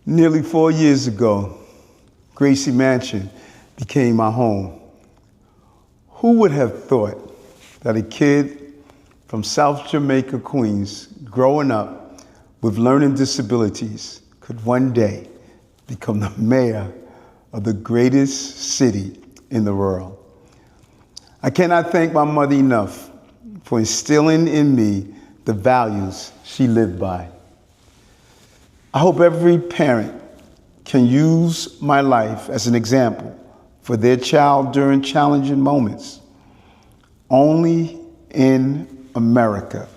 Nearly 4 years ago, Gracie Mansion became my home. Who would have thought that a kid from South Jamaica, Queens, growing up with learning disabilities could one day become the mayor of the greatest city in the world? I cannot thank my mother enough for instilling in me the values she lived by. I hope every parent can use my life as an example for their child during challenging moments. Only in America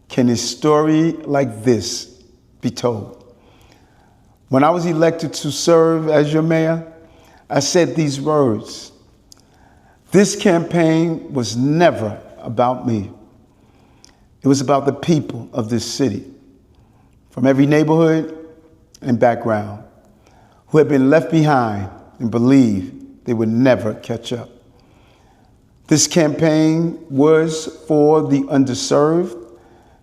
can a story like this be told. When I was elected to serve as your mayor, I said these words: "This campaign was never about me. It was about the people of this city, from every neighborhood and background, who had been left behind and believed they would never catch up. This campaign was for the underserved,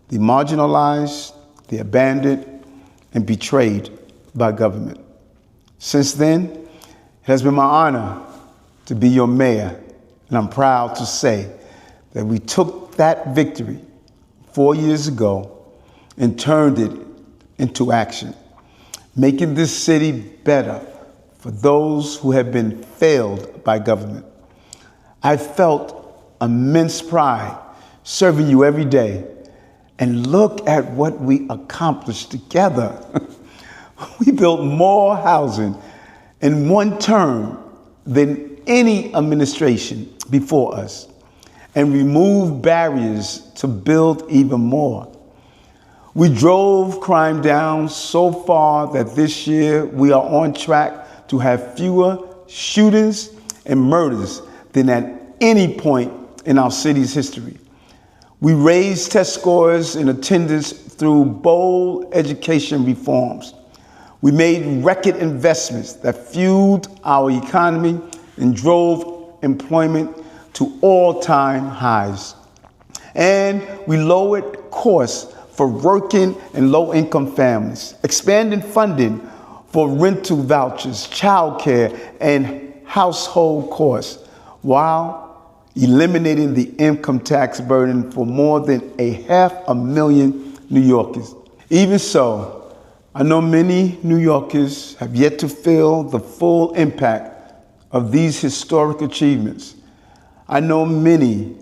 the marginalized, the abandoned, and betrayed by government. Since then, it has been my honor to be your mayor, and I'm proud to say that we took that victory 4 years ago and turned it into action, making this city better for those who have been failed by government. I felt immense pride serving you every day, and look at what we accomplished together. We built more housing in one term than any administration before us, and removed barriers to build even more. We drove crime down so far that this year we are on track to have fewer shootings and murders than at any point in our city's history. We raised test scores and attendance through bold education reforms. We made record investments that fueled our economy and drove employment to all-time highs. And we lowered costs for working and low-income families, expanding funding for rental vouchers, childcare, and household costs, while eliminating the income tax burden for more than 500,000 New Yorkers. Even so, I know many New Yorkers have yet to feel the full impact of these historic achievements. I know many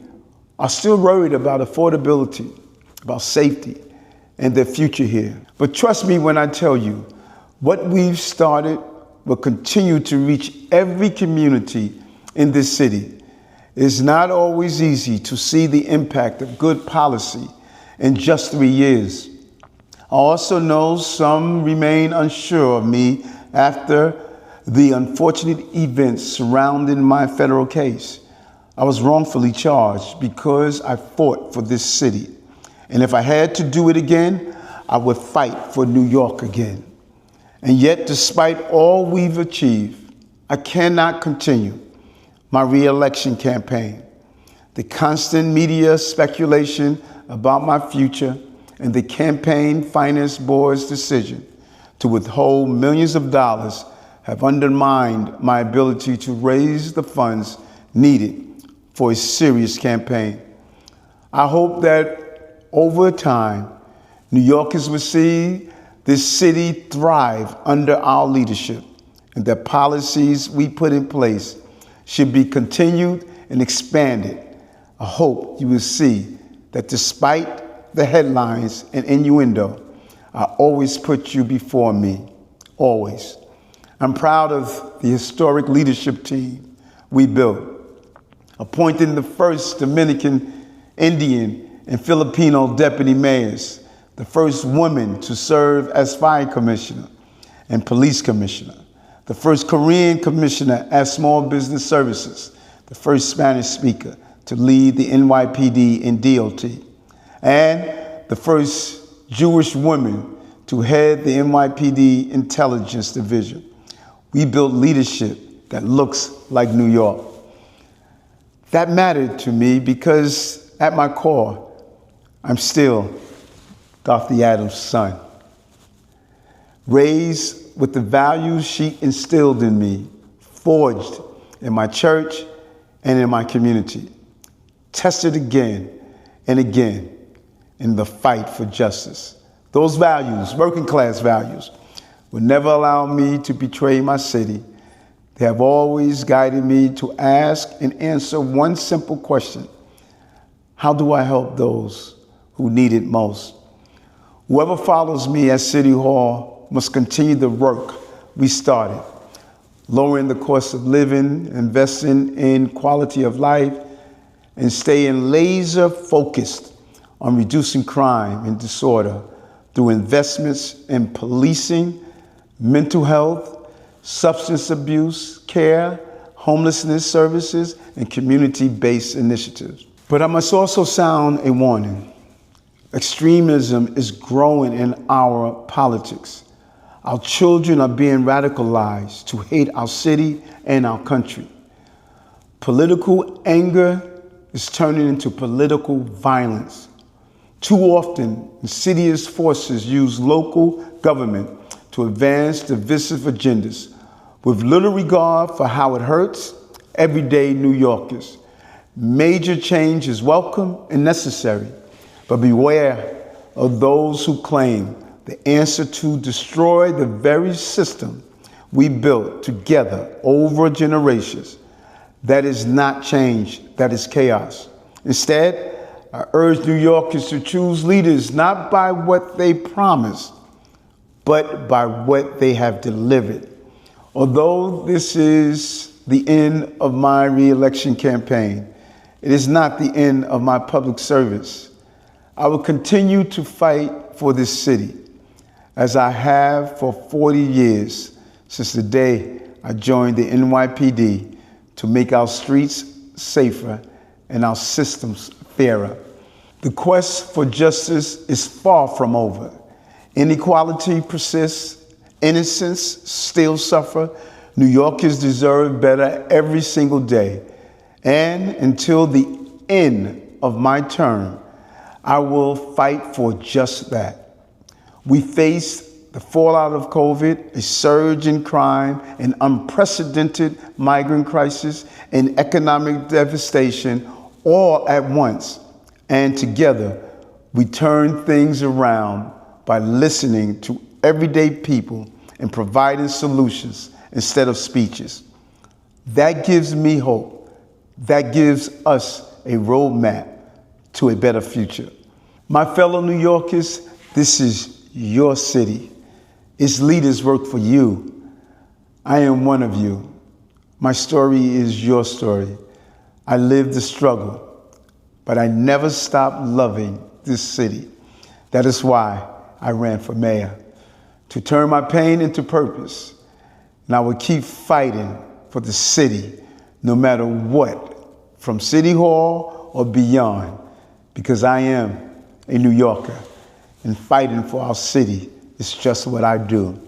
are still worried about affordability, about safety, and their future here. But trust me when I tell you, what we've started will continue to reach every community in this city. It's not always easy to see the impact of good policy in just 3 years. I also know some remain unsure of me after the unfortunate events surrounding my federal case. I was wrongfully charged because I fought for this city. And if I had to do it again, I would fight for New York again. And yet, despite all we've achieved, I cannot continue my re-election campaign. The constant media speculation about my future and the Campaign Finance Board's decision to withhold millions of dollars have undermined my ability to raise the funds needed for a serious campaign. I hope that over time, New Yorkers will see this city thrive under our leadership, and that policies we put in place should be continued and expanded. I hope you will see that despite the headlines and innuendo, I always put you before me, always. I'm proud of the historic leadership team we built, appointing the first Dominican, Indian, and Filipino deputy mayors, the first woman to serve as fire commissioner and police commissioner, the first Korean commissioner at Small Business Services, the first Spanish speaker to lead the NYPD and DOT, and the first Jewish woman to head the NYPD Intelligence Division. We built leadership that looks like New York. That mattered to me because at my core, I'm still Dorothy Adams' son. raised with the values she instilled in me, forged in my church and in my community, tested again and again in the fight for justice. Those values, working class values, will never allow me to betray my city. They have always guided me to ask and answer one simple question: how do I help those who need it most? Whoever follows me at City Hall must continue the work we started, lowering the cost of living, investing in quality of life, and staying laser focused on reducing crime and disorder through investments in policing, mental health, substance abuse care, homelessness services, and community-based initiatives. But I must also sound a warning. Extremism is growing in our politics. Our children are being radicalized to hate our city and our country. Political anger is turning into political violence. Too often, insidious forces use local government to advance divisive agendas with little regard for how it hurts everyday New Yorkers. Major change is welcome and necessary, but beware of those who claim the answer to destroy the very system we built together over generations. That is not change, that is chaos. Instead, I urge New Yorkers to choose leaders not by what they promise, but by what they have delivered. Although this is the end of my re-election campaign, it is not the end of my public service. I will continue to fight for this city, as I have for 40 years since the day I joined the NYPD, to make our streets safer and our systems fairer. The quest for justice is far from over. Inequality persists. Innocents still suffer. New Yorkers deserve better every single day. And until the end of my term, I will fight for just that. We face the fallout of COVID, a surge in crime, an unprecedented migrant crisis, and economic devastation all at once. And together, we turn things around by listening to everyday people and providing solutions instead of speeches. That gives me hope. That gives us a roadmap to a better future. My fellow New Yorkers, this is your city. Its leaders work for you. I am one of you. My story is your story. I lived the struggle, but I never stopped loving this city. That is why I ran for mayor, to turn my pain into purpose. And I will keep fighting for the city, no matter what, from City Hall or beyond, because I am a New Yorker, and fighting for our city is just what I do.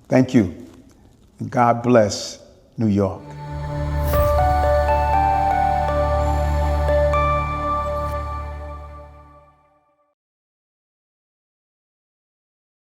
Thank you, and God bless New York.